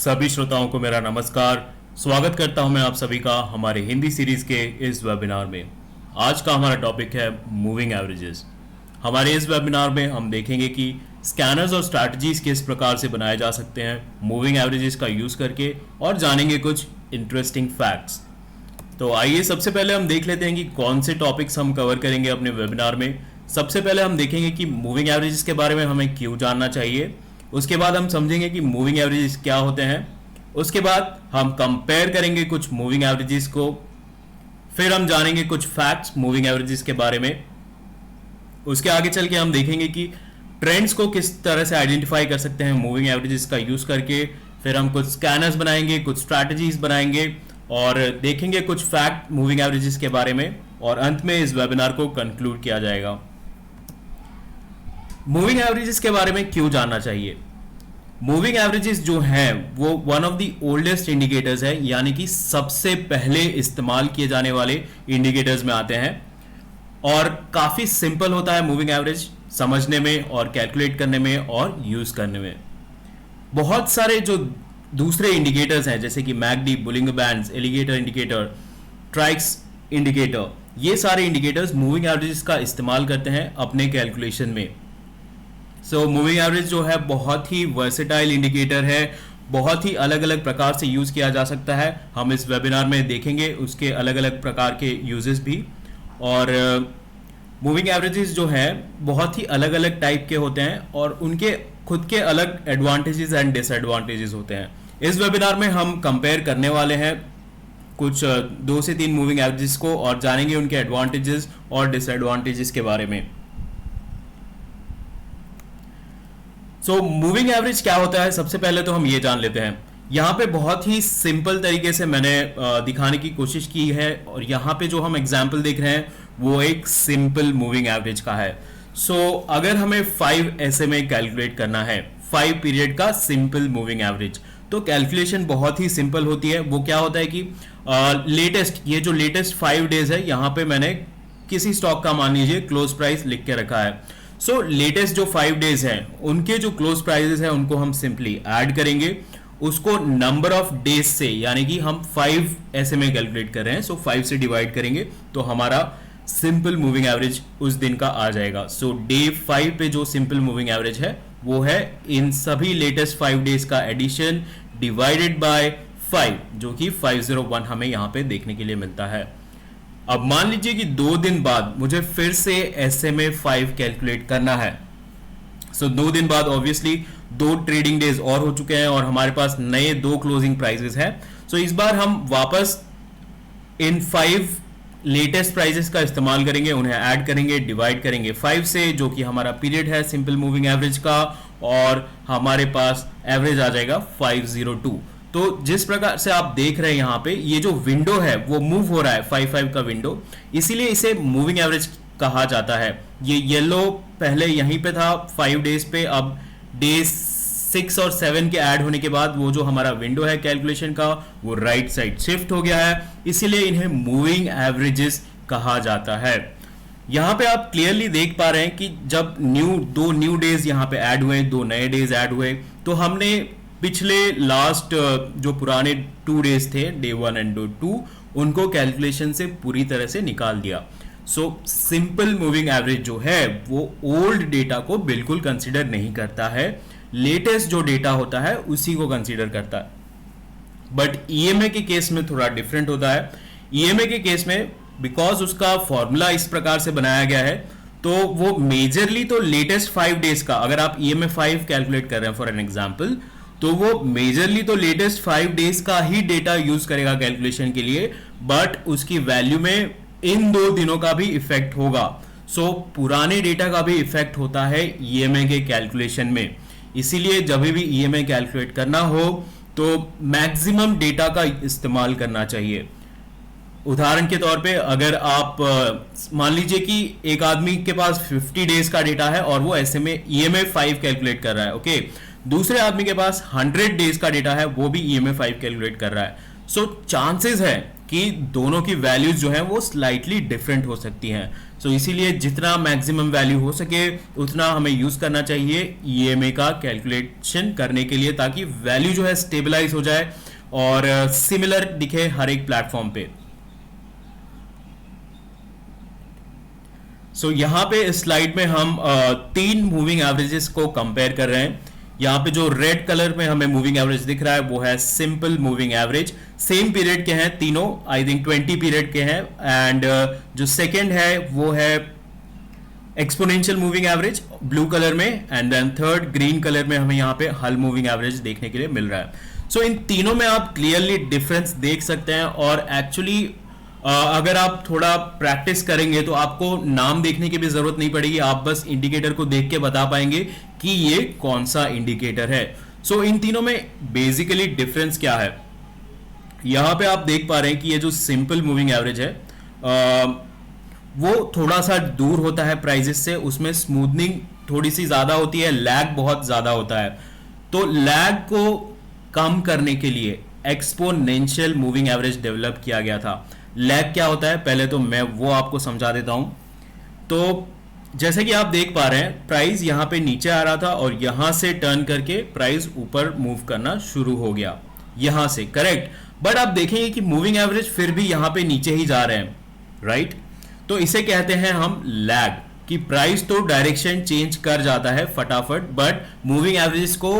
सभी श्रोताओं को मेरा नमस्कार। स्वागत करता हूं मैं आप सभी का हमारे हिंदी सीरीज के इस वेबिनार में। आज का हमारा टॉपिक है मूविंग एवरेजेस। हमारे इस वेबिनार में हम देखेंगे कि स्कैनर्स और स्ट्रैटेजीज किस प्रकार से बनाए जा सकते हैं मूविंग एवरेजेस का यूज़ करके, और जानेंगे कुछ इंटरेस्टिंग फैक्ट्स। तो आइए सबसे पहले हम देख लेते हैं कि कौन से टॉपिक्स हम कवर करेंगे अपने वेबिनार में। सबसे पहले हम देखेंगे कि मूविंग एवरेजेस के बारे में हमें क्यों जानना चाहिए। उसके बाद हम समझेंगे कि मूविंग एवरेजेस क्या होते हैं। उसके बाद हम कंपेयर करेंगे कुछ मूविंग एवरेजेस को। फिर हम जानेंगे कुछ फैक्ट्स मूविंग एवरेजेस के बारे में। उसके आगे चल के हम देखेंगे कि ट्रेंड्स को किस तरह से आइडेंटिफाई कर सकते हैं मूविंग एवरेजेस का यूज करके। फिर हम कुछ स्कैनर्स बनाएंगे, कुछ स्ट्रैटेजीज बनाएंगे और देखेंगे कुछ फैक्ट मूविंग एवरेजेस के बारे में, और अंत में इस वेबिनार को कंक्लूड किया जाएगा। मूविंग एवरेजेस के बारे में क्यों जानना चाहिए। मूविंग एवरेजेस जो हैं वो one of the oldest indicators है, यानी कि सबसे पहले इस्तेमाल किए जाने वाले इंडिकेटर्स में आते हैं, और काफी सिंपल होता है मूविंग एवरेज समझने में और कैलकुलेट करने में और यूज करने में। बहुत सारे जो दूसरे इंडिकेटर्स हैं जैसे कि MACD, Bollinger bands, alligator indicator, trix indicator, ये सारे इंडिकेटर्स मूविंग एवरेजेस का इस्तेमाल करते हैं अपने कैलकुलेशन में। मूविंग एवरेज जो है बहुत ही वर्सेटाइल इंडिकेटर है, बहुत ही अलग अलग प्रकार से यूज किया जा सकता है। हम इस वेबिनार में देखेंगे उसके अलग अलग प्रकार के यूजेस भी। और मूविंग एवरेजेस जो है बहुत ही अलग अलग टाइप के होते हैं और उनके खुद के अलग एडवांटेजेस एंड डिसएडवांटेजेस होते हैं। इस वेबिनार में हम कंपेयर करने वाले हैं कुछ 2 से 3 मूविंग एवरेजेस को और जानेंगे उनके एडवांटेजेस और डिसएडवांटेजेस के बारे में। मूविंग एवरेज क्या होता है, सबसे पहले तो हम ये जान लेते हैं। यहाँ पे बहुत ही सिंपल तरीके से मैंने दिखाने की कोशिश की है, और यहाँ पे जो हम एग्जाम्पल देख रहे हैं वो एक सिंपल मूविंग एवरेज का है। अगर हमें 5 SMA कैलकुलेट करना है, 5 पीरियड का सिंपल मूविंग एवरेज, तो कैलकुलेशन बहुत ही सिंपल होती है। वो क्या होता है कि ये जो लेटेस्ट 5 डेज है, यहाँ पे मैंने किसी स्टॉक का मान लीजिए क्लोज प्राइस लिख के रखा है। लेटेस्ट जो 5 डेज हैं उनके जो क्लोज प्राइसेस हैं उनको हम सिंपली ऐड करेंगे, उसको नंबर ऑफ डेज से, यानी कि हम 5 SMA कैलकुलेट कर रहे हैं, 5 से डिवाइड करेंगे तो हमारा सिंपल मूविंग एवरेज उस दिन का आ जाएगा। डे 5 पे जो सिंपल मूविंग एवरेज है वो है इन सभी लेटेस्ट 5 डेज का एडिशन डिवाइडेड बाय 5, जो कि 501 हमें यहां पे देखने के लिए मिलता है। अब मान लीजिए कि 2 दिन बाद मुझे फिर से SMA 5 कैलकुलेट करना है। 2 दिन बाद ऑब्वियसली 2 ट्रेडिंग डेज और हो चुके हैं और हमारे पास नए 2 क्लोजिंग प्राइसेस हैं। इस बार हम वापस इन 5 लेटेस्ट प्राइसेस का इस्तेमाल करेंगे, उन्हें ऐड करेंगे, डिवाइड करेंगे 5 से, जो कि हमारा पीरियड है सिंपल मूविंग एवरेज का, और हमारे पास एवरेज आ जाएगा 502। तो जिस प्रकार से आप देख रहे हैं यहाँ पे ये जो विंडो है वो मूव हो रहा है 5 का विंडो, इसीलिए इसे मूविंग एवरेज कहा जाता है। ये येलो पहले यहीं पे था 5 डेज पे, अब डे 6 और 7 के ऐड होने के बाद वो जो हमारा विंडो है कैलकुलेशन का वो राइट साइड शिफ्ट हो गया है, इसीलिए इन्हें मूविंग एवरेजेस कहा जाता है। यहाँ पे आप क्लियरली देख पा रहे हैं कि जब 2 न्यू डेज यहाँ पे ऐड हुए, 2 नए डेज ऐड हुए, तो हमने पिछले लास्ट जो पुराने 2 डेज थे, डे 1 एंड डे 2, उनको कैलकुलेशन से पूरी तरह से निकाल दिया। सिंपल मूविंग एवरेज जो है वो ओल्ड डेटा को बिल्कुल कंसीडर नहीं करता है, लेटेस्ट जो डेटा होता है उसी को कंसीडर करता है। बट EMA के केस में थोड़ा डिफरेंट होता है। EMA के केस में बिकॉज उसका फॉर्मूला इस प्रकार से बनाया गया है, तो वो मेजरली तो लेटेस्ट 5 डेज का, अगर आप EMA 5 कैलकुलेट कर रहे हैं फॉर एन एग्जाम्पल, तो वो मेजरली तो लेटेस्ट 5 डेज का ही डेटा यूज करेगा कैलकुलेशन के लिए, बट उसकी वैल्यू में इन 2 दिनों का भी इफेक्ट होगा। पुराने डेटा का भी इफेक्ट होता है EMA के कैलकुलेशन में। इसीलिए जब भी EMA कैलकुलेट करना हो तो मैक्सिमम डेटा का इस्तेमाल करना चाहिए। उदाहरण के तौर पे अगर आप मान लीजिए कि एक आदमी के पास 50 डेज का डेटा है और वो EMA 5 कैलकुलेट कर रहा है, ओके। दूसरे आदमी के पास 100 डेज का डेटा है, वो भी EMA 5 कैलकुलेट कर रहा है। चांसेस है कि दोनों की वैल्यूज जो है वो स्लाइटली डिफरेंट हो सकती हैं। सो इसीलिए जितना मैक्सिमम वैल्यू हो सके उतना हमें यूज करना चाहिए ईएमए का कैलकुलेशन करने के लिए, ताकि वैल्यू जो है स्टेबलाइज हो जाए और सिमिलर दिखे हर एक प्लेटफॉर्म पे। सो यहाँ पे इस स्लाइड में हम तीन मूविंग एवरेजेस को कंपेयर कर रहे हैं। यहाँ पे जो रेड कलर में हमें मूविंग एवरेज दिख रहा है वो है simple moving average, same period के हैं तीनों, आई थिंक 20 पीरियड के हैं। एंड जो सेकंड है वो है exponential moving average blue colour में, and then third green colour में हमें यहाँ पे हल मूविंग एवरेज देखने के लिए मिल रहा है। सो इन तीनों में आप क्लियरली डिफरेंस देख सकते हैं, और एक्चुअली अगर आप थोड़ा प्रैक्टिस करेंगे तो आपको नाम देखने की भी जरूरत नहीं पड़ेगी, आप बस इंडिकेटर को देख के बता पाएंगे कि ये कौन सा इंडिकेटर है। सो इन तीनों में बेसिकली डिफरेंस क्या है, यहां पे आप देख पा रहे हैं कि ये जो सिंपल मूविंग एवरेज है वो थोड़ा सा दूर होता है प्राइजेस से, उसमें स्मूथनिंग थोड़ी सी ज्यादा होती है, लैग बहुत ज्यादा होता है। तो लैग को कम करने के लिए एक्सपोनेंशियल मूविंग एवरेज डेवलप किया गया था। लैग क्या होता है पहले तो मैं वो आपको समझा देता हूं। तो जैसे कि आप देख पा रहे हैं प्राइस यहां पे नीचे आ रहा था और यहां से टर्न करके प्राइस ऊपर मूव करना शुरू हो गया यहां से, करेक्ट। बट आप देखेंगे कि मूविंग एवरेज फिर भी यहां पे नीचे ही जा रहे हैं, राइट। तो इसे कहते हैं हम लैग, कि प्राइस तो डायरेक्शन चेंज कर जाता है फटाफट, बट मूविंग एवरेज को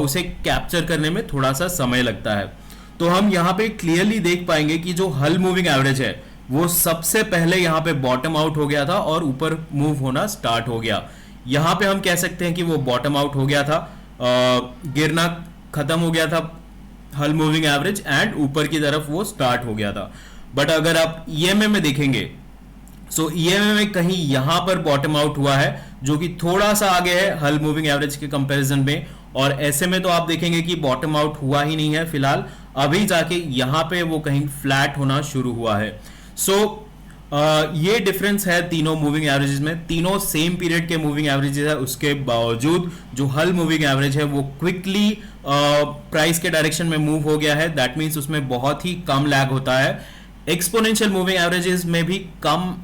उसे कैप्चर करने में थोड़ा सा समय लगता है। तो हम यहां पे क्लियरली देख पाएंगे कि जो हल मूविंग एवरेज है वो सबसे पहले यहां पे बॉटम आउट हो गया था और ऊपर मूव होना स्टार्ट हो गया। यहां पे हम कह सकते हैं कि वो बॉटम आउट हो गया था, गिरना खत्म हो गया था हल मूविंग एवरेज, एंड ऊपर की तरफ वो स्टार्ट हो गया था। बट अगर आप ईएमए में देखेंगे, सो ईएमए में कहीं यहां पर बॉटम आउट हुआ है, जो कि थोड़ा सा आगे है हल मूविंग एवरेज के कंपैरिजन में, और ऐसे में तो आप देखेंगे कि बॉटम आउट हुआ ही नहीं है फिलहाल, अभी जाके यहां पे वो कहीं फ्लैट होना शुरू हुआ है। सो ये डिफरेंस है तीनों मूविंग एवरेजेस में। तीनों सेम पीरियड के मूविंग एवरेजेस है, उसके बावजूद जो हल मूविंग एवरेज है वो क्विकली प्राइस के डायरेक्शन में मूव हो गया है। दैट मीन्स उसमें बहुत ही कम लैग होता है। एक्सपोनेंशियल मूविंग एवरेजेस में भी कम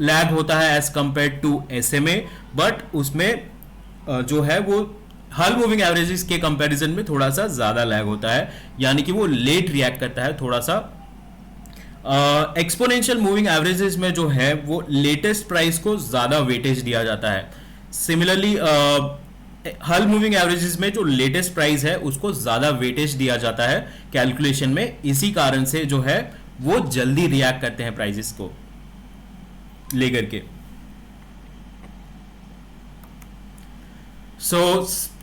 लैग होता है as compare to SMA, but उसमें जो है वो हल मूविंग एवरेजेस के कंपैरिजन में थोड़ा सा ज्यादा लैग होता है, यानी कि वो लेट रिएक्ट करता है थोड़ा सा। एक्सपोनेंशियल मूविंग एवरेजेस में जो है वो लेटेस्ट प्राइस को ज्यादा वेटेज दिया जाता है। सिमिलरली हल मूविंग एवरेजेस में जो लेटेस्ट प्राइस है उसको ज्यादा वेटेज दिया जाता है कैलकुलेशन में, इसी कारण से जो है वो जल्दी रिएक्ट करते हैं प्राइसेस को लेकर के।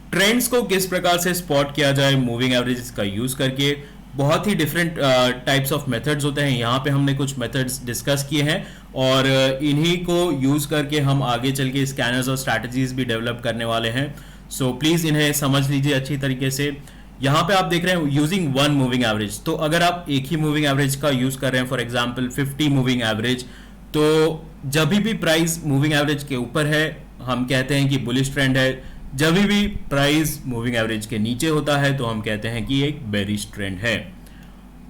ट्रेंड्स को किस प्रकार से स्पॉट किया जाए मूविंग एवरेजेस का यूज करके, बहुत ही डिफरेंट टाइप्स ऑफ मेथड्स होते हैं। यहाँ पे हमने कुछ मेथड्स डिस्कस किए हैं और इन्हीं को यूज करके हम आगे चल के स्कैनर्स और स्ट्रैटेजीज भी डेवलप करने वाले हैं। सो प्लीज इन्हें समझ लीजिए अच्छी तरीके से। यहाँ पे आप देख रहे हैं यूजिंग वन मूविंग एवरेज, तो अगर आप एक ही मूविंग एवरेज का यूज कर रहे हैं, फॉर एग्जाम्पल 50 मूविंग एवरेज, तो जब भी प्राइस मूविंग एवरेज के ऊपर है हम कहते हैं कि बुलिश ट्रेंड है, जब भी प्राइस मूविंग एवरेज के नीचे होता है तो हम कहते हैं कि एक बेरिश ट्रेंड है।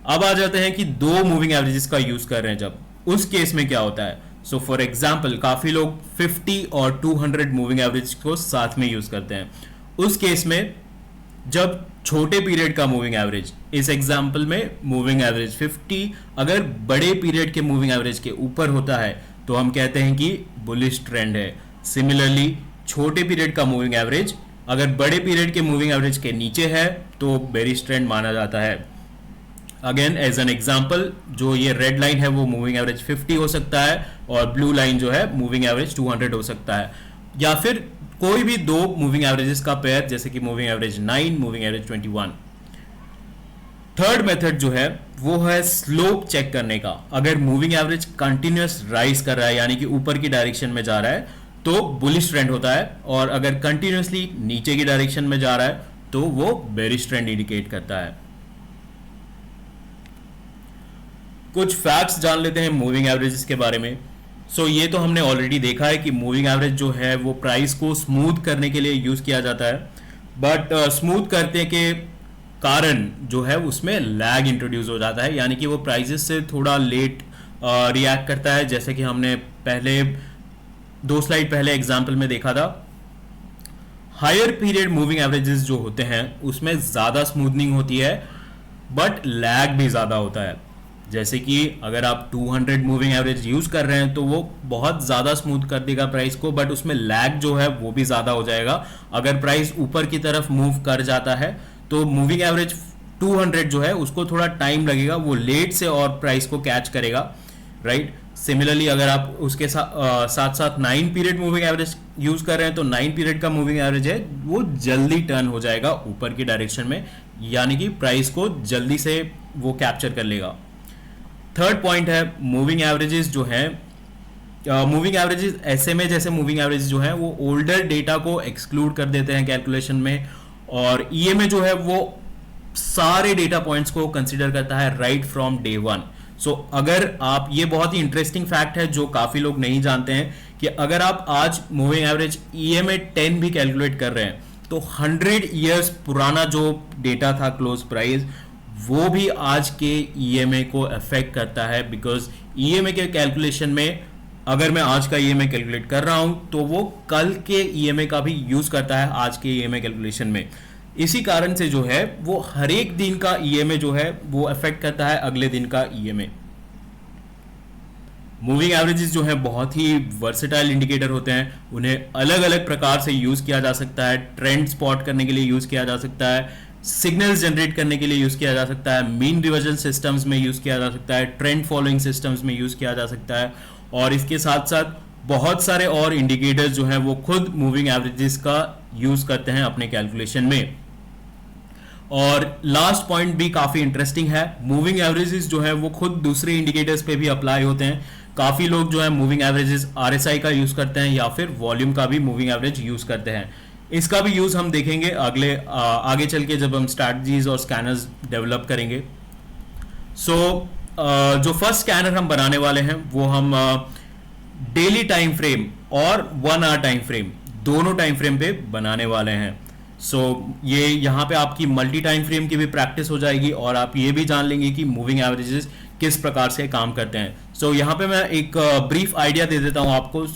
अब आ जाते हैं कि दो मूविंग एवरेजेस का यूज कर रहे हैं जब, उस केस में क्या होता है। सो फॉर एग्जांपल काफी लोग 50 और 200 मूविंग एवरेज को साथ में यूज करते हैं। उस केस में जब छोटे पीरियड का मूविंग एवरेज, इस एग्जांपल में मूविंग एवरेज 50 अगर बड़े पीरियड के मूविंग एवरेज के ऊपर होता है तो हम कहते हैं कि बुलिश ट्रेंड है। सिमिलरली छोटे पीरियड का मूविंग एवरेज अगर बड़े पीरियड के मूविंग एवरेज के नीचे है तो बेरिश ट्रेंड माना जाता है। अगेन एज एन एग्जांपल, जो ये रेड लाइन है वो मूविंग एवरेज 50 हो सकता है और ब्लू लाइन जो है मूविंग एवरेज 200 हो सकता है, या फिर कोई भी दो मूविंग एवरेजेस का पेयर, जैसे कि moving average 9, moving average 21। Third method जो है वो है स्लोप चेक करने का। अगर मूविंग एवरेज कंटिन्यूअस राइज कर रहा है यानी कि ऊपर की डायरेक्शन में जा रहा है तो बुलिश ट्रेंड होता है, और अगर कंटिन्यूअसली नीचे की डायरेक्शन में जा रहा है तो वो बेरिश ट्रेंड इंडिकेट करता है। कुछ फैक्ट्स जान लेते हैं मूविंग एवरेजेस के बारे में। ये तो हमने ऑलरेडी देखा है कि मूविंग एवरेज जो है वो प्राइस को स्मूथ करने के लिए यूज किया जाता है, बट स्मूथ करने के कारण जो है उसमें लैग इंट्रोड्यूस हो जाता है, यानी कि वो प्राइसेस से थोड़ा लेट रिएक्ट करता है, जैसे कि हमने पहले 2 स्लाइड पहले एग्जाम्पल में देखा था। हायर पीरियड मूविंग एवरेजेस जो होते हैं उसमें ज़्यादा स्मूथनिंग होती है बट लैग भी ज़्यादा होता है। जैसे कि अगर आप 200 मूविंग एवरेज यूज़ कर रहे हैं तो वो बहुत ज़्यादा स्मूथ कर देगा प्राइस को, बट उसमें लैग जो है वो भी ज़्यादा हो जाएगा। अगर प्राइस ऊपर की तरफ मूव कर जाता है तो मूविंग एवरेज 200 जो है उसको थोड़ा टाइम लगेगा, वो लेट से और प्राइस को कैच करेगा, राइट। सिमिलरली अगर आप उसके साथ साथ 9 पीरियड मूविंग एवरेज यूज कर रहे हैं तो 9 पीरियड का मूविंग एवरेज है वो जल्दी टर्न हो जाएगा ऊपर की डायरेक्शन में, यानी कि प्राइस को जल्दी से वो कैप्चर कर लेगा। थर्ड पॉइंट है मूविंग एवरेजेस जो है, मूविंग एवरेजेस एसएमए जैसे मूविंग एवरेज जो है वो ओल्डर डेटा को एक्सक्लूड कर देते हैं कैलकुलेशन में, और ईएमए जो है वो सारे डेटा पॉइंट्स को कंसीडर करता है राइट फ्रॉम डे वन। सो अगर आप, ये बहुत ही इंटरेस्टिंग फैक्ट है जो काफी लोग नहीं जानते हैं, कि अगर आप आज मूविंग एवरेज ईएमए 10 भी कैलकुलेट कर रहे हैं तो 100 ईयर्स पुराना जो डेटा था क्लोज प्राइस वो भी आज के ईएमए को अफेक्ट करता है, बिकॉज ईएमए के कैलकुलेशन में अगर मैं आज का ईएमए कैलकुलेट कर रहा हूं तो वो कल के ईएमए का भी यूज करता है आज के ईएमए कैलकुलेशन में। इसी कारण से जो है वो हर एक दिन का ईएमए जो है वो अफेक्ट करता है अगले दिन का ईएमए। मूविंग एवरेजेस जो है बहुत ही वर्सेटाइल इंडिकेटर होते हैं, उन्हें अलग अलग प्रकार से यूज किया जा सकता है। ट्रेंड स्पॉट करने के लिए यूज किया जा सकता है, सिग्नल्स जनरेट करने के लिए यूज किया जा सकता है, मीन रिवर्जन सिस्टम्स में यूज किया जा सकता है, ट्रेंड फॉलोइंग सिस्टम्स में यूज किया जा सकता है, और इसके साथ साथ बहुत सारे और इंडिकेटर्स जो हैं वो खुद मूविंग एवरेजेस का यूज करते हैं अपने कैलकुलेशन में। और लास्ट पॉइंट भी काफी इंटरेस्टिंग है, मूविंग एवरेजेस जो है वो खुद दूसरे इंडिकेटर्स पे भी अप्लाई होते हैं। काफी लोग जो है मूविंग एवरेजेस आरएसआई का यूज करते हैं या फिर वॉल्यूम का भी मूविंग एवरेज यूज करते हैं। इसका भी यूज हम देखेंगे आगे चल के जब हम स्ट्रैटेजीज और स्कैनर्स डेवलप करेंगे। जो फर्स्ट स्कैनर हम बनाने वाले हैं वो हम डेली टाइम फ्रेम और 1 आवर टाइम फ्रेम दोनों टाइम फ्रेम पे बनाने वाले हैं। ये यहाँ पे आपकी मल्टी टाइम फ्रेम की भी प्रैक्टिस हो जाएगी और आप ये भी जान लेंगे कि मूविंग एवरेजेस किस प्रकार से काम करते हैं। यहाँ पे मैं एक ब्रीफ आइडिया दे देता हूँ आपको।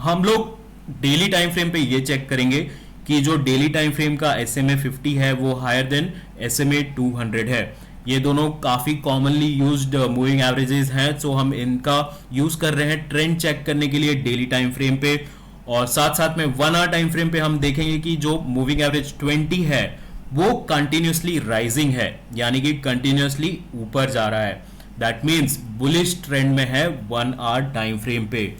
हम लोग डेली टाइम फ्रेम पे ये चेक करेंगे कि जो डेली टाइम फ्रेम का SMA 50 है वो हायर देन SMA 200 है। ये दोनों काफी कॉमनली यूज्ड मूविंग एवरेजेस हैं, सो हम इनका यूज कर रहे हैं ट्रेंड चेक करने के लिए डेली टाइम फ्रेम पे। और साथ साथ में 1 आवर टाइम फ्रेम पे हम देखेंगे कि जो मूविंग एवरेज 20 है वो कंटिन्यूसली राइजिंग है, यानी कि कंटिन्यूसली ऊपर जा रहा है। दैट मीन्स बुलिश ट्रेंड में है 1 आवर टाइम फ्रेम पे।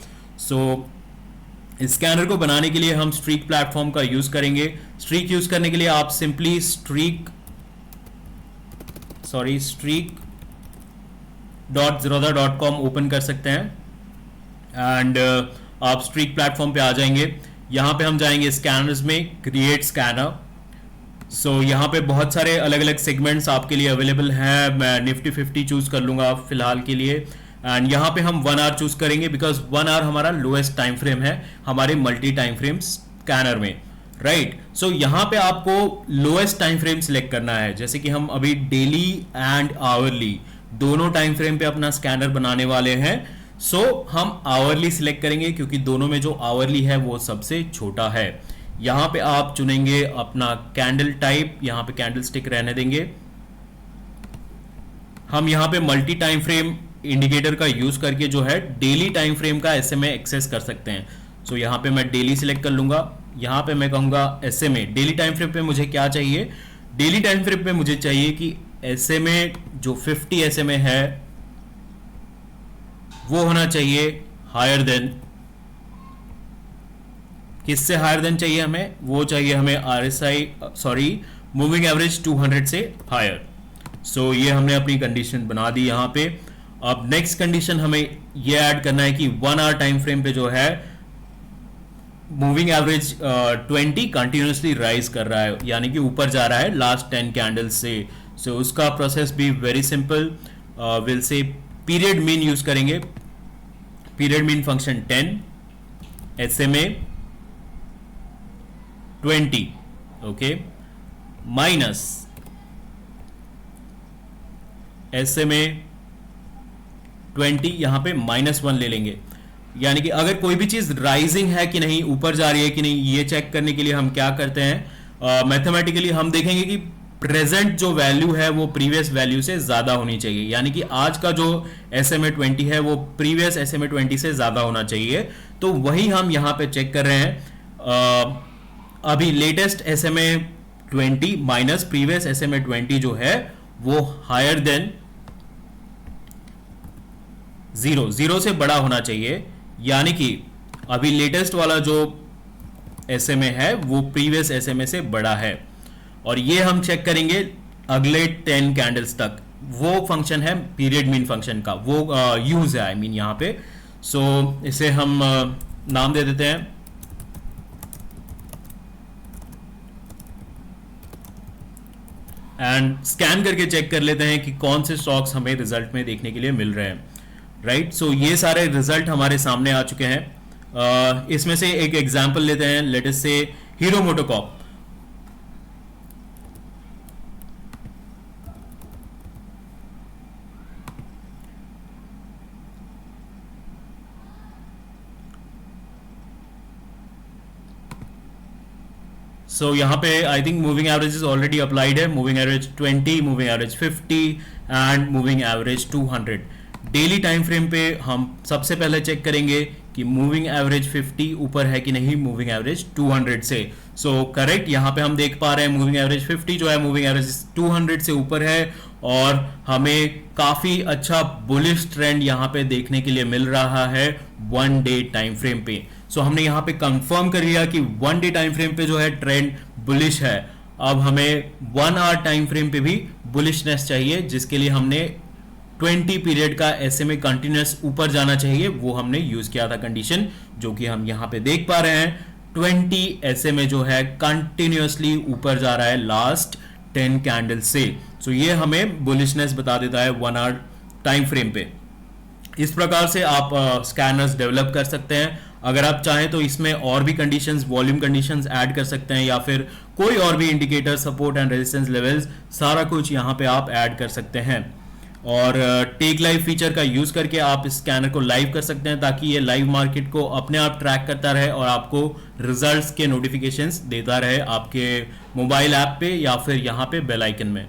इस स्कैनर को बनाने के लिए हम स्ट्रीक प्लेटफॉर्म का यूज करेंगे। स्ट्रीक यूज करने के लिए आप सिंपली streak.zerodha.com ओपन कर सकते हैं एंड आप स्ट्रीक प्लेटफॉर्म पे आ जाएंगे। यहां पे हम जाएंगे स्कैनर्स में, क्रिएट स्कैनर। यहाँ पे बहुत सारे अलग अलग सेगमेंट्स आपके लिए अवेलेबल हैं। मैं निफ्टी 50 चूज कर लूंगा फिलहाल के लिए एंड यहाँ पे हम 1 आवर चूज करेंगे बिकॉज 1 आवर हमारा लोएस्ट टाइम फ्रेम है हमारे मल्टी टाइम फ्रेम स्कैनर में, राइट। यहाँ पे आपको लोएस्ट टाइम फ्रेम सिलेक्ट करना है। जैसे कि हम अभी डेली एंड आवरली दोनों टाइम फ्रेम पे अपना स्कैनर बनाने वाले हैं। हम आवरली सिलेक्ट करेंगे क्योंकि दोनों में जो आवरली है वो सबसे छोटा है। यहाँ पे आप चुनेंगे अपना कैंडल टाइप, यहाँ पे कैंडल स्टिक रहने देंगे। हम यहाँ पे मल्टी टाइम फ्रेम इंडिकेटर का यूज करके जो है डेली टाइम फ्रेम का SMA एक्सेस कर सकते हैं। यहाँ पे मैं डेली सिलेक्ट कर लूंगा। यहाँ पे मैं कहूंगा SMA। डेली टाइम फ्रेम पे मुझे क्या चाहिए? डेली टाइम फ्रेम पे मुझे चाहिए कि SMA जो 50 SMA है वो होना चाहिए हायर देन, किससे हायर देन चाहिए हमें? वो चाहिए हमें मूविंग एवरेज 200 से हायर। ये हमने अपनी कंडीशन बना दी यहाँ पे। अब नेक्स्ट कंडीशन हमें ये ऐड करना है कि 1 आवर टाइम फ्रेम पे जो है मूविंग एवरेज 20 कंटिन्यूसली राइज कर रहा है, यानी कि ऊपर जा रहा है लास्ट 10 कैंडल्स से। उसका प्रोसेस भी वेरी सिंपल। विल से पीरियड मीन यूज करेंगे। Period mean function 10 SMA 20 okay minus SMA 20, यहाँ पे -1 ले लेंगे। यानी कि अगर कोई भी चीज़ राइजिंग है कि नहीं, ऊपर जा रही है कि नहीं, ये चेक करने के लिए हम क्या करते हैं, मैथमेटिकली हम देखेंगे कि प्रेजेंट जो वैल्यू है वो प्रीवियस वैल्यू से ज़्यादा होनी चाहिए। यानी कि आज का जो SMA 20 है वो प्रीवियस SMA 20 से ज़्यादा होना चाहिए। तो वही हम यहाँ पे चेक कर रहे हैं। अभी latest SMA 20 minus previous SMA 20 जो है वो हायर देन 0 से बड़ा होना चाहिए। यानी कि अभी लेटेस्ट वाला जो SMA है वो प्रीवियस SMA से बड़ा है, और ये हम चेक करेंगे अगले 10 कैंडल्स तक। वो फंक्शन है पीरियड मीन फंक्शन का, वो यूज है आई मीन यहाँ पे। सो इसे हम नाम दे देते हैं एंड स्कैन करके चेक कर लेते हैं कि कौन से स्टॉक्स हमें रिजल्ट में देखने के लिए मिल रहे हैं। राइट, सो ये सारे रिजल्ट हमारे सामने आ चुके हैं। इसमें से एक एग्जांपल लेते हैं, लेट अस से हीरो मोटोकॉर्प। सो यहाँ पे I think moving average is already applied है। Moving average 20, moving average 50 and moving average 200। Daily time frame पे हम सबसे पहले चेक करेंगे कि मूविंग एवरेज 50 ऊपर है कि नहीं मूविंग एवरेज 200 से। सो करेक्ट, यहाँ पे हम देख पा रहे हैं मूविंग एवरेज 50 जो है मूविंग एवरेज 200 से ऊपर है, और हमें काफी अच्छा बुलिश ट्रेंड यहाँ पे देखने के लिए मिल रहा है 1 डे टाइम फ्रेम पे। सो हमने यहाँ पे कंफर्म कर लिया कि 1 डे टाइम फ्रेम पे जो है ट्रेंड बुलिश है। अब हमें 1 आवर टाइम फ्रेम पे भी बुलिशनेस चाहिए, जिसके लिए हमने 20 पीरियड का SMA कंटिन्यूस ऊपर जाना चाहिए, वो हमने यूज किया था कंडीशन, जो कि हम यहाँ पे देख पा रहे हैं। 20 SMA जो है कंटिन्यूसली ऊपर जा रहा है लास्ट 10 कैंडल से। सो ये हमें बुलिशनेस बता देता है 1 आवर टाइम फ्रेम पे। इस प्रकार से आप स्कैनर्स डेवलप कर सकते हैं। अगर आप चाहें तो इसमें और भी कंडीशंस, वॉल्यूम कंडीशंस ऐड कर सकते हैं, या फिर कोई और भी indicator, support and resistance levels, सारा कुछ यहाँ पे आप ऐड कर सकते हैं। और टेक लाइव फीचर का यूज करके आप इस स्कैनर को लाइव कर सकते हैं, ताकि ये लाइव मार्केट को अपने आप ट्रैक करता रहे और आपको रिजल्ट्स के नोटिफिकेशंस देता रहे आपके मोबाइल ऐप पे या फिर यहाँ पे बेल आइकन में।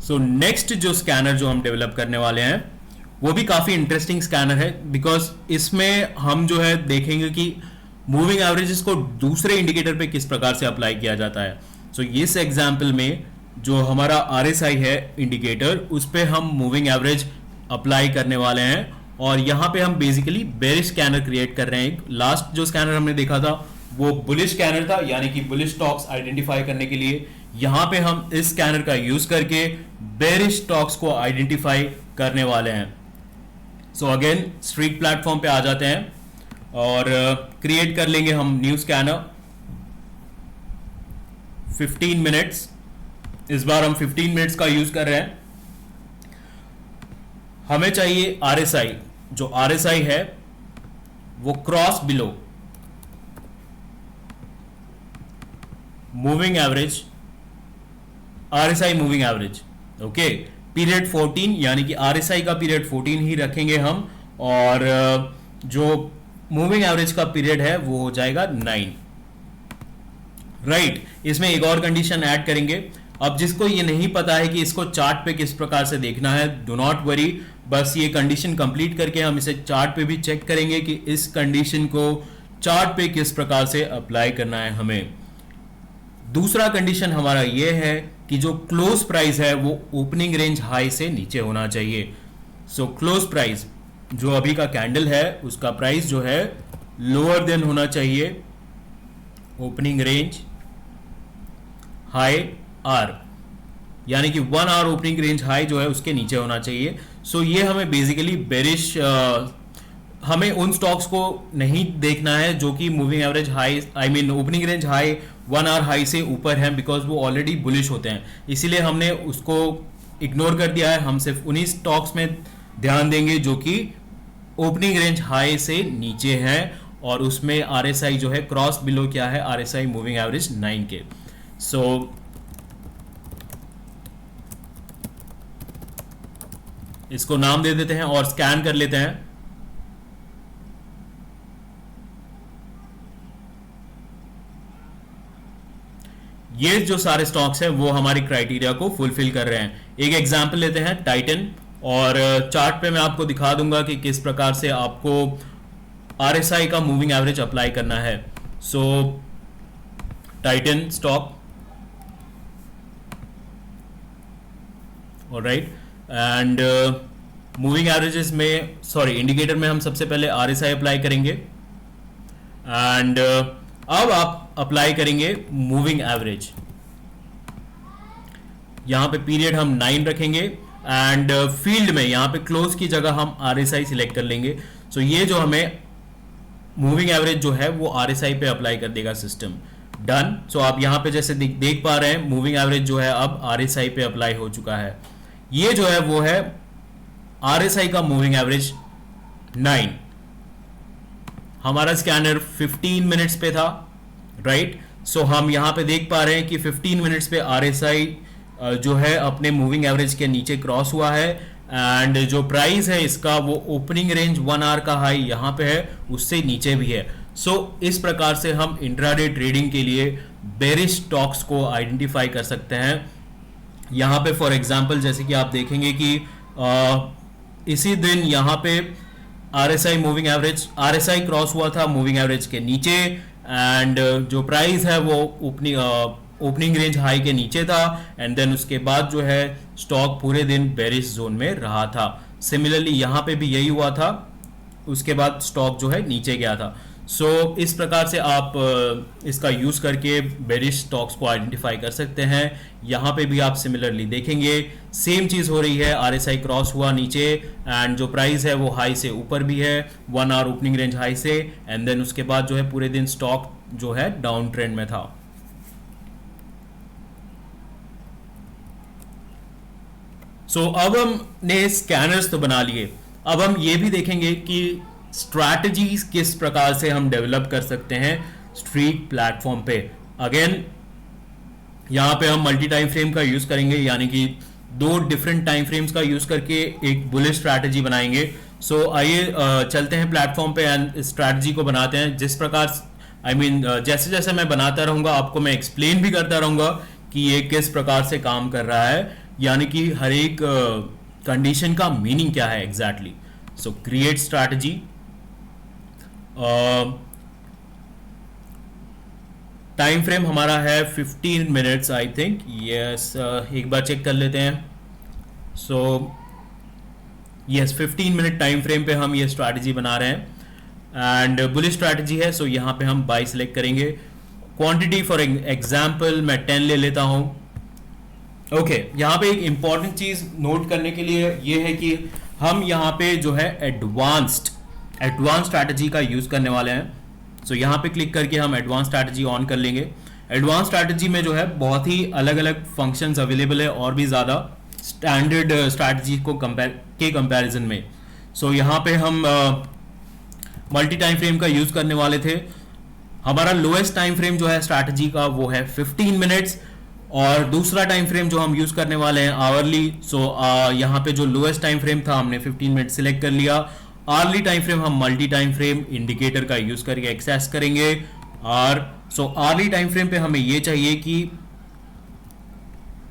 सो नेक्स्ट जो स्कैनर जो हम डेवलप करने वाले हैं वो भी काफी इंटरेस्टिंग स्कैनर है, बिकॉज इसमें हम जो है देखेंगे कि मूविंग एवरेजेस को दूसरे इंडिकेटर पे किस प्रकार से अप्लाई किया जाता है। सो इस एग्जाम्पल में जो हमारा RSI है इंडिकेटर, उस पे हम मूविंग एवरेज अप्लाई करने वाले हैं, और यहाँ पे हम बेसिकली बेरिश स्कैनर क्रिएट कर रहे हैं। लास्ट जो स्कैनर हमने देखा था वो बुलिश स्कैनर था, यानी कि बुलिश स्टॉक्स आइडेंटिफाई करने के लिए। यहाँ पे हम इस स्कैनर का यूज करके बेरिश स्टॉक्स को आइडेंटिफाई करने वाले हैं। सो अगेन स्ट्रीट प्लेटफॉर्म पे आ जाते हैं और क्रिएट कर लेंगे हम न्यू स्कैनर 15 मिनट्स। इस बार हम 15 मिनट्स का यूज कर रहे हैं। हमें चाहिए RSI, जो RSI है वो cross below moving average, RSI moving average, okay, period 14, यानी कि RSI का पीरियड 14 ही रखेंगे हम, और जो मूविंग एवरेज का पीरियड है वो हो जाएगा 9। राइट, इसमें एक और कंडीशन ऐड करेंगे। अब जिसको ये नहीं पता है कि इसको चार्ट पे किस प्रकार से देखना है, डू नॉट वरी, बस ये कंडीशन कंप्लीट करके हम इसे चार्ट पे भी चेक करेंगे कि इस कंडीशन को चार्ट पे किस प्रकार से अप्लाई करना है हमें। दूसरा कंडीशन हमारा ये है कि जो क्लोज प्राइस है वो ओपनिंग रेंज हाई से नीचे होना चाहिए। सो क्लोज प्राइस जो अभी का कैंडल है उसका प्राइस जो है लोअर देन होना चाहिए ओपनिंग रेंज हाई आर, यानी कि 1 आवर ओपनिंग रेंज हाई जो है उसके नीचे होना चाहिए। सो ये हमें बेसिकली बेरिश, हमें उन स्टॉक्स को नहीं देखना है जो कि moving average high, I mean opening range high 1 hour high से ऊपर है, बिकॉज वो ऑलरेडी बुलिश होते हैं, इसीलिए हमने उसको इग्नोर कर दिया है। हम सिर्फ उन्हीं स्टॉक्स में ध्यान देंगे जो कि ओपनिंग रेंज हाई से नीचे है, और उसमें RSI जो है क्रॉस बिलो क्या है, RSI मूविंग एवरेज 9 के। सो इसको नाम दे देते हैं और स्कैन कर लेते हैं। ये जो सारे स्टॉक्स हैं वो हमारी क्राइटेरिया को फुलफिल कर रहे हैं। एक एग्जांपल लेते हैं टाइटन, और चार्ट पे मैं आपको दिखा दूंगा कि किस प्रकार से आपको आरएसआई का मूविंग एवरेज अप्लाई करना है। So Titan stock, alright, and moving averages में, सॉरी, इंडिकेटर में हम सबसे पहले आरएसआई अप्लाई करेंगे, एंड अब आप अप्लाई करेंगे मूविंग एवरेज। यहां पे पीरियड हम 9 रखेंगे, एंड फील्ड में यहां पे क्लोज की जगह हम आरएसआई सिलेक्ट कर लेंगे। सो ये जो हमें मूविंग एवरेज जो है वो आरएसआई पे अप्लाई कर देगा सिस्टम। डन। सो आप यहां पे जैसे देख पा रहे हैं मूविंग एवरेज जो है अब आरएसआई पे अप्लाई हो चुका है। ये जो है वो है आरएसआई का मूविंग एवरेज 9। हमारा स्कैनर 15 मिनट्स पे था, राइट। सो हम यहां पे देख पा रहे हैं कि 15 मिनट्स पे आरएसआई जो है अपने मूविंग एवरेज के नीचे क्रॉस हुआ है, एंड जो प्राइस है इसका वो ओपनिंग रेंज 1 आवर का हाई यहां पे है, उससे नीचे भी है। सो इस प्रकार से हम इंट्राडे ट्रेडिंग के लिए बेरिश स्टॉक्स को आइडेंटिफाई कर सकते हैं। यहां पे फॉर एग्जांपल जैसे कि आप देखेंगे कि इसी दिन यहां पे RSI moving average, RSI cross हुआ था मूविंग एवरेज के नीचे, एंड जो प्राइस है वो ओपनिंग रेंज हाई के नीचे था, एंड देन उसके बाद जो है स्टॉक पूरे दिन बेरिश जोन में रहा था। सिमिलरली यहां पे भी यही हुआ था, उसके बाद स्टॉक जो है नीचे गया था। सो इस प्रकार से आप इसका यूज करके बेरिश स्टॉक्स को आइडेंटिफाई कर सकते हैं। यहां पे भी आप सिमिलरली देखेंगे सेम चीज हो रही है, आरएसआई क्रॉस हुआ नीचे, एंड जो प्राइस है वो हाई से ऊपर भी है, 1 आवर ओपनिंग रेंज हाई से, एंड देन उसके बाद जो है पूरे दिन स्टॉक जो है डाउन ट्रेंड में था। सो अब हमने स्कैनर्स तो बना लिए, अब हम ये भी देखेंगे कि स्ट्रैटेजीज किस प्रकार से हम डेवलप कर सकते हैं स्ट्रीट प्लेटफॉर्म पे। अगेन यहां पे हम मल्टी टाइम फ्रेम का यूज करेंगे, यानी कि 2 डिफरेंट टाइम फ्रेम्स का यूज करके एक बुलिश स्ट्रैटेजी बनाएंगे। सो आइए चलते हैं प्लेटफॉर्म पे एंड स्ट्रैटेजी को बनाते हैं। जिस प्रकार जैसे जैसे मैं बनाता रहूंगा आपको मैं एक्सप्लेन भी करता रहूंगा कि ये किस प्रकार से काम कर रहा है, यानी कि हर एक कंडीशन का मीनिंग क्या है एग्जैक्टली। सो क्रिएट स्ट्रैटेजी, टाइम फ्रेम हमारा है 15 मिनट्स आई थिंक, यस, एक बार चेक कर लेते हैं। So yes 15 minute time frame पे हम ये स्ट्रैटेजी बना रहे हैं, एंड बुलिश स्ट्रैटेजी है। सो यहाँ पे हम बाई सेलेक्ट करेंगे। क्वांटिटी फॉर एग्जांपल मैं 10 ले लेता हूँ। ओके, यहाँ पे एक इंपॉर्टेंट चीज नोट करने के लिए ये है कि हम यहाँ पे जो है एडवांस्ड स्ट्रैटेजी का यूज करने वाले हैं। सो यहाँ पे क्लिक करके हम एडवांस स्ट्रैटेजी ऑन कर लेंगे। एडवांस स्ट्रैटेजी में जो है बहुत ही अलग अलग फंक्शंस अवेलेबल है, और भी ज़्यादा स्टैंडर्ड स्ट्रैटेजी को कंपैरिजन में। सो यहाँ पे हम मल्टी टाइम फ्रेम का यूज करने वाले थे। हमारा लोएस्ट टाइम फ्रेम जो है स्ट्रैटेजी का वो है 15 मिनट्स, और दूसरा टाइम फ्रेम जो हम यूज करने वाले हैं आवरली। सो यहाँ पे जो लोएस्ट टाइम फ्रेम था हमने 15 मिनट सिलेक्ट कर लिया। आवर्ली टाइम फ्रेम हम मल्टी टाइम फ्रेम इंडिकेटर का यूज करके एक्सेस करेंगे। और सो आवर्ली टाइम फ्रेम पे हमें ये चाहिए कि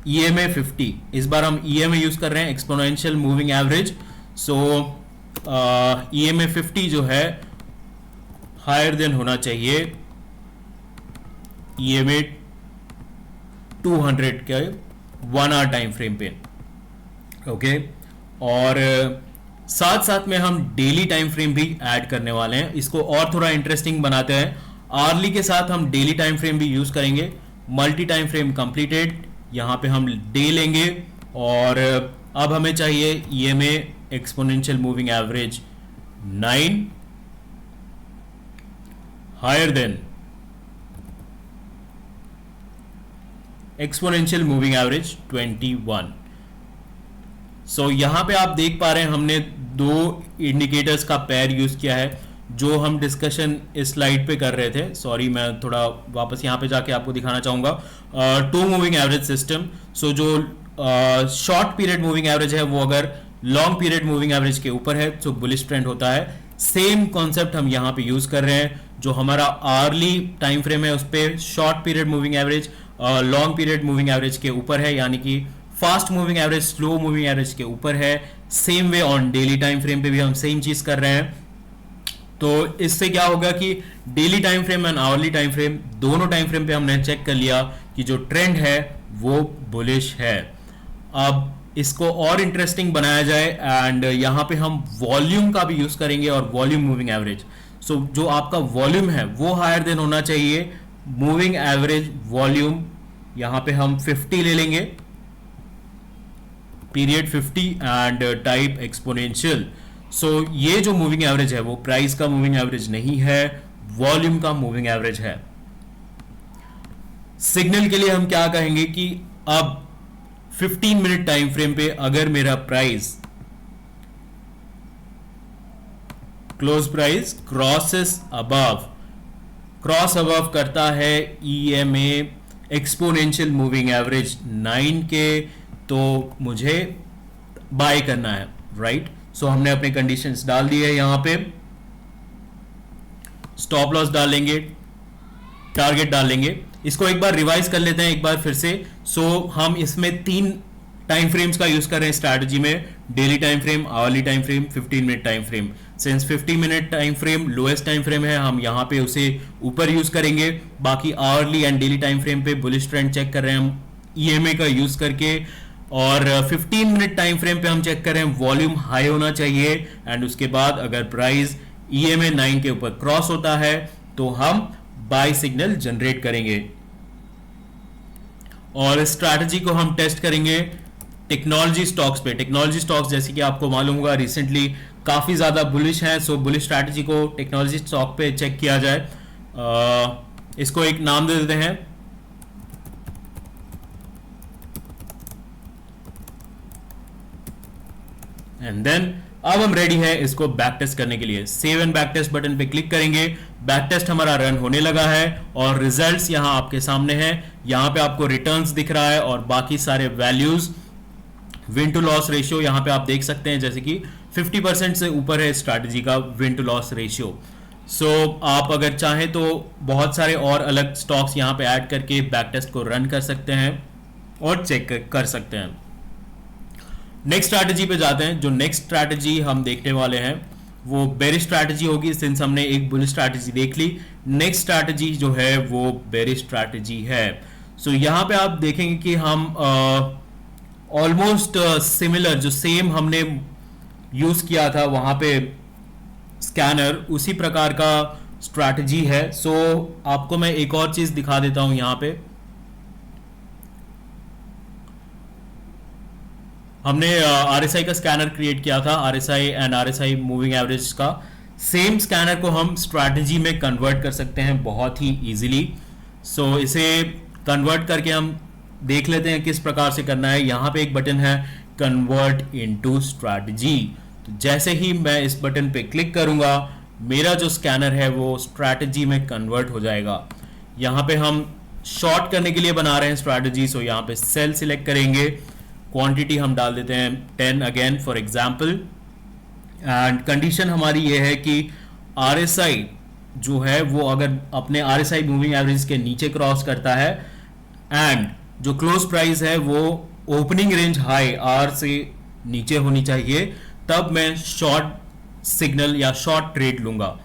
EMA 50, इस बार हम EMA यूज कर रहे हैं, एक्सपोनेंशियल मूविंग एवरेज। सो EMA 50 जो है हायर देन होना चाहिए EMA 200 के 1 आवर टाइम फ्रेम पे। ओके, और साथ साथ में हम डेली टाइम फ्रेम भी ऐड करने वाले हैं। इसको और थोड़ा इंटरेस्टिंग बनाते हैं। आवर्ली के साथ हम डेली टाइम फ्रेम भी यूज करेंगे। मल्टी टाइम फ्रेम कंप्लीटेड, यहां पे हम डे लेंगे, और अब हमें चाहिए EMA exponential moving average 9 higher than exponential moving average 21। So यहां पे आप देख पा रहे हैं हमने 2 इंडिकेटर्स का पेयर यूज किया है, जो हम डिस्कशन इस स्लाइड पे कर रहे थे। सॉरी, मैं थोड़ा वापस यहां पे जाके आपको दिखाना चाहूंगा। 2 मूविंग एवरेज सिस्टम। सो जो शॉर्ट पीरियड मूविंग एवरेज है वो अगर लॉन्ग पीरियड मूविंग एवरेज के ऊपर है तो बुलिश ट्रेंड होता है। सेम कॉन्सेप्ट हम यहाँ पे यूज कर रहे हैं, जो हमारा आवर्ली टाइम फ्रेम है उस पर short period moving average long period moving average के ऊपर है, यानी कि fast moving average slow moving average के ऊपर है। Same way on daily time frame पे भी हम सेम चीज कर रहे हैं। तो इससे क्या होगा कि daily time frame and hourly time frame दोनों टाइम फ्रेम पे हमने चेक कर लिया कि जो ट्रेंड है वो बुलिश है। अब इसको और इंटरेस्टिंग बनाया जाए एंड यहां पे हम वॉल्यूम का भी यूज करेंगे और वॉल्यूम मूविंग एवरेज। सो जो आपका वॉल्यूम है वो हायर देन होना चाहिए मूविंग एवरेज वॉल्यूम। यहां पे हम 50 ले लेंगे, पीरियड 50 एंड टाइप एक्सपोनेंशियल। सो ये जो मूविंग एवरेज है वो प्राइस का मूविंग एवरेज नहीं है, वॉल्यूम का मूविंग एवरेज है। सिग्नल के लिए हम क्या कहेंगे कि अब 15 मिनट टाइम फ्रेम पे अगर मेरा price close price cross above करता है EMA एक्सपोनेंशियल मूविंग एवरेज 9 के, तो मुझे बाय करना है, राइट। सो हमने अपने कंडीशंस डाल दिए है, यहां पे स्टॉप लॉस डालेंगे, टारगेट डालेंगे। इसको एक बार रिवाइज कर लेते हैं एक बार फिर से। सो हम इसमें 3 टाइम फ्रेम्स का यूज कर रहे हैं स्ट्रैटेजी में, daily time frame, hourly time frame, 15 minute time frame. Since 50 minute time frame lowest time frame है, हम यहां पे उसे ऊपर यूज करेंगे। बाकी hourly and daily time frame पे बुलिश ट्रेंड चेक कर रहे हैं हम EMA का यूज करके, और 15 मिनट टाइम फ्रेम पे हम चेक कर रहे हैं वॉल्यूम हाई होना चाहिए एंड उसके बाद अगर प्राइस EMA 9 के ऊपर क्रॉस होता है तो हम बाय सिग्नल जनरेट करेंगे। और स्ट्रैटेजी को हम टेस्ट करेंगे टेक्नोलॉजी स्टॉक्स पे। टेक्नोलॉजी स्टॉक्स जैसे कि आपको मालूम होगा रिसेंटली काफी ज्यादा बुलिश है। सो बुलिश स्ट्रैटेजी को टेक्नोलॉजी स्टॉक पे चेक किया जाए। इसको एक नाम दे देते हैं, एंड देन अब हम रेडी है इसको बैक टेस्ट करने के लिए। Save and back test button पे क्लिक करेंगे, बैक टेस्ट हमारा रन होने लगा है और रिजल्ट्स यहां आपके सामने हैं। यहां पे आपको रिटर्न्स दिख रहा है और बाकी सारे values, win to loss ratio यहां पे आप देख सकते हैं, जैसे कि 50% से ऊपर है स्ट्रैटेजी का विन टू लॉस रेशियो। सो आप अगर चाहें तो बहुत सारे और अलग स्टॉक्स यहां पे ऐड करके बैक टेस्ट को रन कर सकते हैं और चेक कर सकते हैं। नेक्स्ट स्ट्रैटेजी पे जाते हैं। जो नेक्स्ट स्ट्रैटेजी हम देखने वाले हैं वो बेरिश स्ट्रैटेजी होगी। सिंस हमने एक बुलिश स्ट्रैटेजी देख ली, नेक्स्ट स्ट्रैटेजी जो है वो बेरिश स्ट्रैटेजी है। सो यहां पे आप देखेंगे कि हम ऑलमोस्ट सिमिलर जो सेम हमने यूज किया था वहां पे स्कैनर, उसी प्रकार का स्ट्रैटेजी है। सो आपको मैं एक और चीज दिखा देता हूं। यहां पे हमने RSI का स्कैनर क्रिएट किया था, RSI and RSI moving average का। सेम स्कैनर को हम स्ट्रैटेजी में कन्वर्ट कर सकते हैं बहुत ही इजीली। सो इसे कन्वर्ट करके हम देख लेते हैं किस प्रकार से करना है। यहां पे एक बटन है कन्वर्ट इनटू स्ट्रैटेजी। तो जैसे ही मैं इस बटन पे क्लिक करूंगा मेरा जो स्कैनर है वो स्ट्रैटेजी में कन्वर्ट हो जाएगा। यहां पे हम शॉर्ट करने के लिए बना रहे हैं स्ट्रैटेजी। सो यहां पे सेल सिलेक्ट करेंगे, क्वांटिटी हम डाल देते हैं 10 again for example, and condition हमारी ये है कि RSI जो है वो अगर अपने RSI मूविंग एवरेज के नीचे क्रॉस करता है एंड जो क्लोज प्राइस है वो ओपनिंग रेंज हाई R से नीचे होनी चाहिए, तब मैं शॉर्ट सिग्नल या शॉर्ट ट्रेड लूंगा।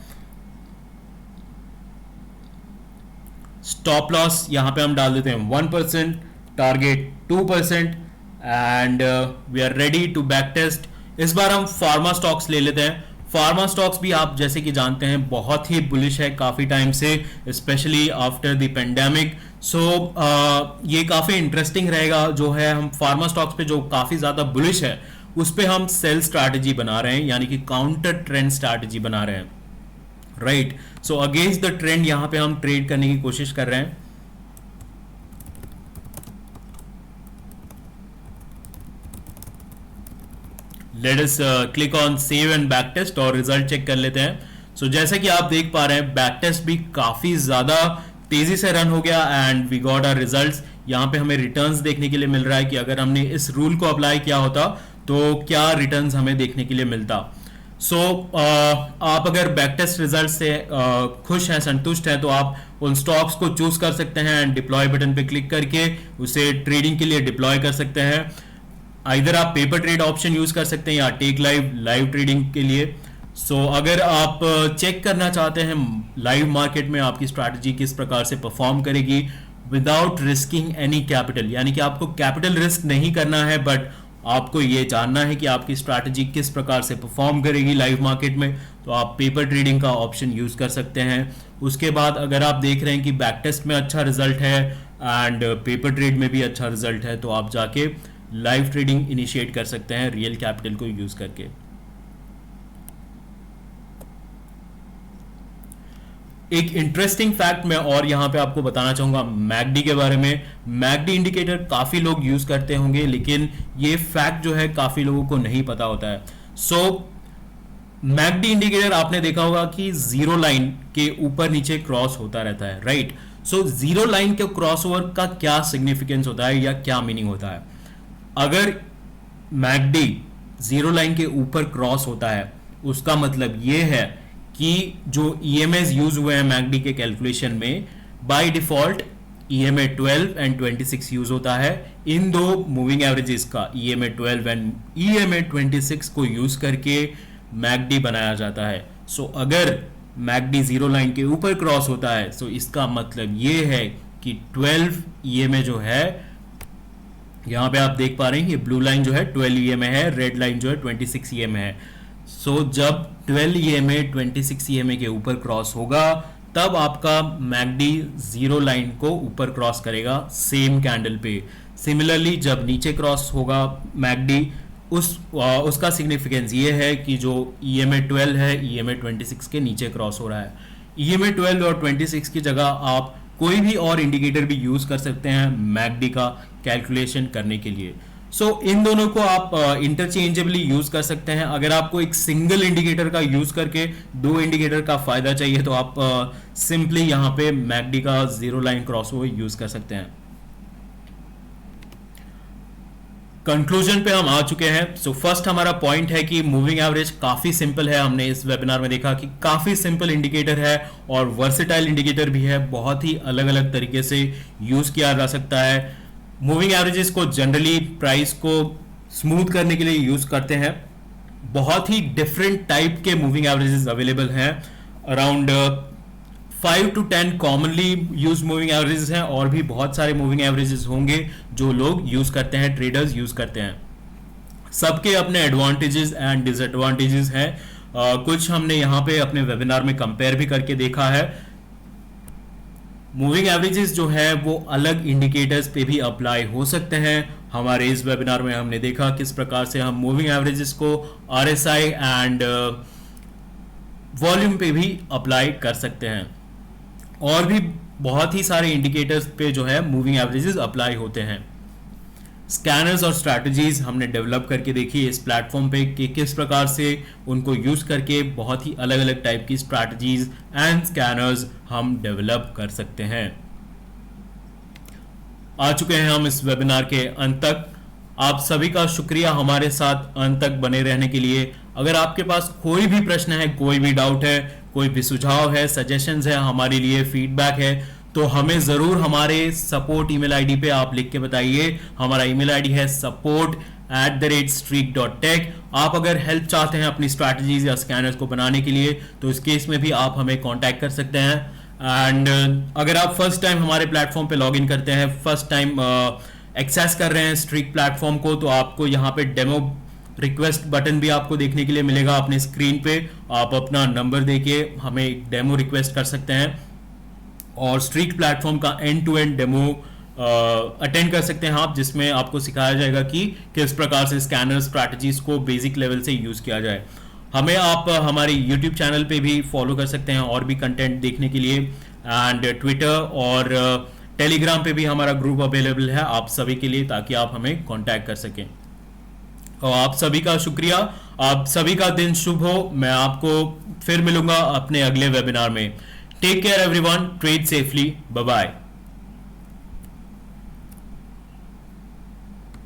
स्टॉप लॉस यहां पे हम डाल देते हैं 1%, target 2%, and we are ready to back test. इस बार हम फार्मा स्टॉक्स ले लेते हैं। फार्मा स्टॉक्स भी आप जैसे कि जानते हैं बहुत ही बुलिश है काफी टाइम से, स्पेशली आफ्टर द पेंडेमिक। सो ये काफी इंटरेस्टिंग रहेगा। जो है हम फार्मा स्टॉक्स पे जो काफी ज्यादा बुलिश है उस पे हम सेल स्ट्रैटेजी बना रहे हैं, यानी कि काउंटर ट्रेंड स्ट्रैटेजी बना रहे हैं, right. So against the trend यहां पे हम ट्रेड करने की कोशिश कर रहे हैं। Let us click on save and back test और रिजल्ट चेक कर लेते हैं। सो जैसे कि आप देख पा रहे हैं बैक टेस्ट भी काफी ज्यादा तेजी से रन हो गया and we got our results. यहां पे हमें रिटर्न्स देखने के लिए मिल रहा है कि अगर हमने इस रूल को अप्लाई किया होता तो क्या रिटर्न्स हमें देखने के लिए मिलता। आप अगर बैक टेस्ट रिजल्ट से खुश हैं, संतुष्ट हैं, तो आप उन स्टॉक्स को चूज कर सकते हैं एंड डिप्लॉय बटन पे क्लिक करके उसे ट्रेडिंग के लिए डिप्लॉय कर सकते हैं। इधर आप पेपर ट्रेड ऑप्शन यूज कर सकते हैं या टेक लाइव ट्रेडिंग के लिए। अगर आप चेक करना चाहते हैं लाइव मार्केट में आपकी स्ट्रैटेजी किस प्रकार से परफॉर्म करेगी विदाउट रिस्किंग एनी कैपिटल, यानी कि आपको कैपिटल रिस्क नहीं करना है, बट आपको ये जानना है कि आपकी स्ट्रैटेजी किस प्रकार से परफॉर्म करेगी लाइव मार्केट में, तो आप पेपर ट्रेडिंग का ऑप्शन यूज कर सकते हैं। उसके बाद अगर आप देख रहे हैं कि बैक टेस्ट में अच्छा रिजल्ट है एंड पेपर ट्रेड में भी अच्छा रिजल्ट है, तो आप जाके लाइव ट्रेडिंग इनिशिएट कर सकते हैं रियल कैपिटल को यूज करके। एक इंटरेस्टिंग फैक्ट मैं और यहां पे आपको बताना चाहूंगा मैकडी के बारे में। मैकडी इंडिकेटर काफी लोग यूज करते होंगे, लेकिन ये फैक्ट जो है काफी लोगों को नहीं पता होता है। मैकडी इंडिकेटर आपने देखा होगा कि जीरो लाइन के ऊपर नीचे क्रॉस होता रहता है, राइट। जीरो लाइन के क्रॉसओवर का क्या सिग्निफिकेंस होता है या क्या मीनिंग होता है। अगर मैकडी जीरो लाइन के ऊपर क्रॉस होता है, उसका मतलब ये है कि जो EMAs यूज हुए हैं मैकडी के कैलकुलेशन में, by default EMA 12 and 26 use होता है। इन दो मूविंग एवरेजेस का EMA 12 एंड EMA 26 को यूज करके मैकडी बनाया जाता है। अगर मैकडी जीरो लाइन के ऊपर क्रॉस होता है, इसका मतलब ये है कि 12 EMA जो है, यहां पे आप देख पा रहे हैं, ये ब्लू लाइन जो है 12 EMA है, रेड लाइन जो है 26 EMA है। जब 12 EMA 26 EMA के ऊपर क्रॉस होगा, तब आपका मैकडी जीरो लाइन को ऊपर क्रॉस करेगा सेम कैंडल पे। सिमिलरली जब नीचे क्रॉस होगा मैकडी, उसका सिग्निफिकेंस ये है कि जो EMA 12 है EMA 26 के नीचे क्रॉस हो रहा है। EMA 12 और 26 की जगह आप कोई भी और इंडिकेटर भी यूज कर सकते हैं मैकडी का कैलकुलेशन करने के लिए। इन दोनों को आप इंटरचेंजेबली यूज कर सकते हैं। अगर आपको एक सिंगल इंडिकेटर का यूज करके दो इंडिकेटर का फायदा चाहिए, तो आप सिंपली यहां पे मैकडी का zero line cross over use कर सकते हैं। कंक्लूजन पे हम आ चुके हैं। फर्स्ट हमारा पॉइंट है कि मूविंग एवरेज काफी सिंपल है। हमने इस वेबिनार में देखा कि काफी सिंपल इंडिकेटर है और वर्सेटाइल इंडिकेटर भी है, बहुत ही अलग अलग तरीके से यूज किया जा सकता है। मूविंग एवरेजेस को जनरली प्राइस को स्मूथ करने के लिए यूज करते हैं। बहुत ही डिफरेंट टाइप के मूविंग एवरेजेस अवेलेबल हैं, around 5 to 10 commonly use moving averages हैं, और भी बहुत सारे मूविंग एवरेजेस होंगे जो लोग यूज करते हैं, ट्रेडर्स यूज करते हैं। सबके अपने एडवांटेजेस एंड डिसएडवांटेजेस हैं। कुछ हमने यहाँ पे अपने वेबिनार में कंपेयर भी करके देखा है। मूविंग एवरेजेस जो है वो अलग इंडिकेटर्स पे भी अप्लाई हो सकते हैं। हमारे इस वेबिनार में हमने देखा किस प्रकार से हम मूविंग एवरेजेस को RSI एंड वॉल्यूम पे भी अप्लाई कर सकते हैं, और भी बहुत ही सारे इंडिकेटर्स पे जो है मूविंग एवरेजेस अप्लाई होते हैं। स्कैनर्स और स्ट्रैटेजीज हमने डेवलप करके देखी इस प्लेटफॉर्म पे कि किस प्रकार से उनको यूज करके बहुत ही अलग अलग टाइप की स्ट्रैटेजीज एंड स्कैनर्स हम डेवलप कर सकते हैं। आ चुके हैं हम इस वेबिनार के अंत तक। आप सभी का शुक्रिया हमारे साथ अंत तक बने रहने के लिए। अगर आपके पास कोई भी प्रश्न है, कोई भी डाउट है, कोई भी सुझाव है, सजेशंस है, हमारे लिए फीडबैक है, तो हमें जरूर हमारे सपोर्ट ईमेल आईडी पे आप लिख के बताइए। हमारा ईमेल आईडी है support@streak.tech। आप अगर हेल्प चाहते हैं अपनी स्ट्रैटेजीज या स्कैनर्स को बनाने के लिए, तो इस केस में भी आप हमें कांटेक्ट कर सकते हैं। एंड अगर आप फर्स्ट टाइम हमारे प्लेटफॉर्म पे लॉग इन करते हैं, फर्स्ट टाइम एक्सेस कर रहे हैं स्ट्रीक प्लेटफॉर्म को, तो आपको यहाँ पे डेमो रिक्वेस्ट बटन भी आपको देखने के लिए मिलेगा अपने स्क्रीन पे। आप अपना नंबर देके हमें एक डेमो रिक्वेस्ट कर सकते हैं और स्ट्रीक प्लेटफॉर्म का end to end demo attend कर सकते हैं आप, जिसमें आपको सिखाया जाएगा कि किस प्रकार से स्कैनर स्ट्रैटेजीज को बेसिक लेवल से यूज किया जाए। हमें आप हमारे यूट्यूब चैनल पे भी फॉलो कर सकते हैं और भी कंटेंट देखने के लिए, एंड ट्विटर और टेलीग्राम पे भी हमारा ग्रुप अवेलेबल है आप सभी के लिए, ताकि आप हमें कांटेक्ट कर सकें। और आप सभी का शुक्रिया, आप सभी का दिन शुभ हो। मैं आपको फिर मिलूंगा अपने अगले वेबिनार में। Take care everyone, trade safely, bye bye.